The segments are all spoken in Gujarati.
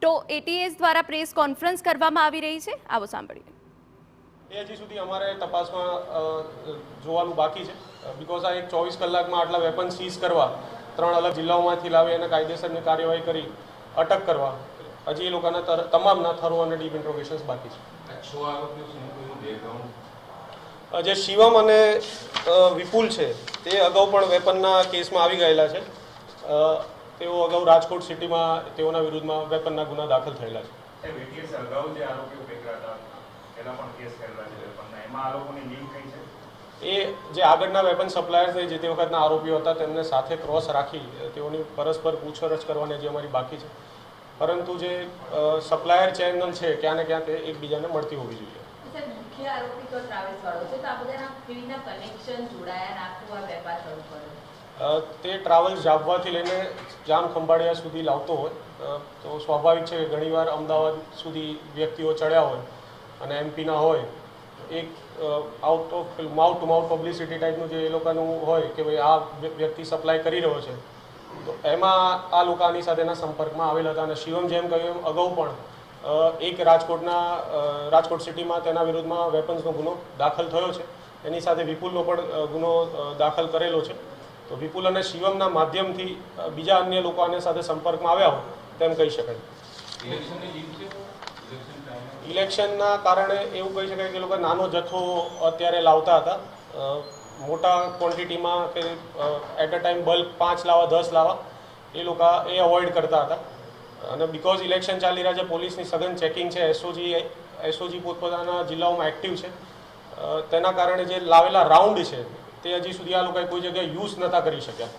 તો એટીએસ દ્વારા પ્રેસ કોન્ફરન્સ કરવામાં આવી રહી છે, આવો સાંભળીએ। હજી સુધી અમારે તપાસમાં જોવાનું બાકી છે, બીકોઝ આ એક 24 કલાકમાં આટલા વેપન સીઝ કરવા, 3 અલગ જિલ્લાઓમાંથી લાવી અને કાયદેસરની કાર્યવાહી કરી અટક કરવા, હજી એ લોકોના તમામના થરો અને ડીપ ઇન્ટ્રોગેશન્સ બાકી છે। જે શિવમ અને વિપુલ છે તે અગાઉ પણ વેપનના કેસમાં આવી ગયેલા છે। તેઓ અગાઉ રાજકોટ સિટીમાં તેઓના વિરુદ્ધમાં વેપનના ગુના દાખલ થયેલા છે। એ જે આગળના વેપન સપ્લાયર્સ જે તે વખતના આરોપીઓ હતા તેમને સાથે ક્રોસ રાખી તેઓની પરસ્પર પૂછપરછ કરવાની જે અમારી બાકી છે, પરંતુ જે સપ્લાયર ચેનલ છે ક્યાં ને ક્યાં તે એકબીજાને મળતી હોવી જોઈએ। મુખ્ય આરોપી તો ટ્રાવેલ્સ વાળો છે, તો આ બધાના કેવીના કનેક્શન જોડાયા નાખવા વેપાર શરૂ કર્યો? તે ટ્રાવેલ્સ જાબવાથી લઈને જામ ખંભાળિયા સુધી લાવતો હોય તો સ્વાભાવિક છે કે ઘણીવાર અમદાવાદ સુધી વ્યક્તિઓ ચડ્યા હોય અને એમપીના હોય, એક out of mouth to mouth publicity ટાઈપનું જે એ લોકોનું હોય કે ભાઈ આ વ્યક્તિ સપ્લાય કરી રહ્યો છે, તો એમાં આ લોકો આની સાથેના સંપર્કમાં આવેલા હતા। અને શિવમ જેમ કહ્યું એમ અગાઉ પણ એક રાજકોટ સિટીમાં તેના વિરુદ્ધમાં વેપન્સનો ગુનો દાખલ થયો છે, એની સાથે વિપુલનો પણ ગુનો દાખલ કરેલો છે। તો વિપુલ અને શિવમના માધ્યમથી બીજા અન્ય લોકો આની સાથે સંપર્કમાં આવ્યા હોય તેમ કહી શકાય। ઇલેક્શનના કારણે એવું કહી શકાય કે લોકો નાનો જથ્થો અત્યારે લાવતા હતા, મોટા ક્વોન્ટિટીમાં કે એટ અ ટાઈમ બલ્ક 5 લાવવા 10 લાવવા એ લોકો એ અવોઇડ કરતા હતા। અને બીકોઝ ઇલેક્શન ચાલી રહ્યા છે, પોલીસની સઘન ચેકિંગ છે, એસઓજી પોતપોતાના જિલ્લાઓમાં એક્ટિવ છે, તેના કારણે જે લાવેલા રાઉન્ડ છે તે હજી સુધી આ લોકોએ કોઈ જગ્યાએ યુઝ નહોતા કરી શક્યા।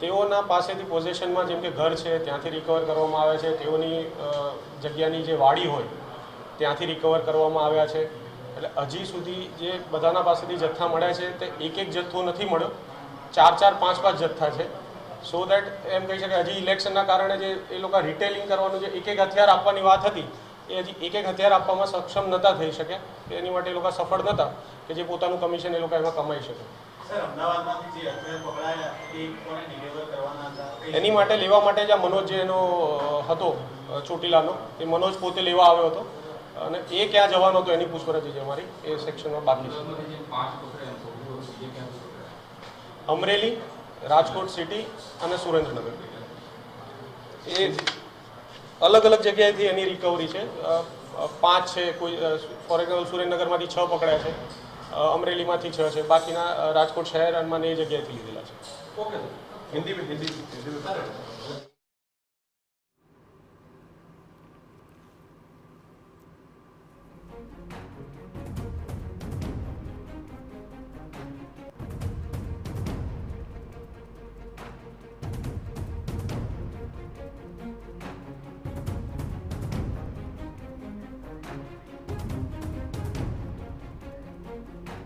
તેઓના પાસેથી પોઝેશનમાં જેમ કે ઘર છે ત્યાંથી રિકવર કરવામાં આવ્યા છે, તેઓની જગ્યાની જે વાડી હોય ત્યાંથી રિકવર કરવામાં આવ્યા છે। એટલે હજી સુધી જે બધાના પાસેથી જથ્થા મળ્યા છે તે એક જથ્થો નથી મળ્યો, 4 5 જથ્થા છે। સો દેટ એમ કહી શકાય હજી ઇલેક્શનના કારણે જે એ લોકો રિટેલિંગ કરવાનું જે એક હથિયાર આપવાની વાત હતી એ હજી એક હથિયાર આપવામાં સક્ષમ નહોતા થઈ શક્યા, એની માટે એ લોકો સફળ નહોતા કે જે પોતાનું કમિશન એ લોકો એમાં કમાઈ શકે। એની માટે લેવા માટે જ આ મનોજ જે એનો હતો ચોટીલાનો, એ મનોજ પોતે લેવા આવ્યો હતો અને એ ક્યાં જવાનો હતો એની પૂછપરછ છે અમારી એ સેક્શનમાં બાકી છે। અમરેલી, રાજકોટ સિટી અને સુરેન્દ્રનગર એ અલગ અલગ જગ્યાએથી એની રિકવરી છે। 5 છે, કોઈ ફોર એક્ઝામ્પલ સુરેન્દ્રનગરમાંથી 6 પકડ્યા છે, અમરેલીમાંથી 6 છે, બાકીના રાજકોટ શહેર અને એ જગ્યાએથી લીધેલા છે।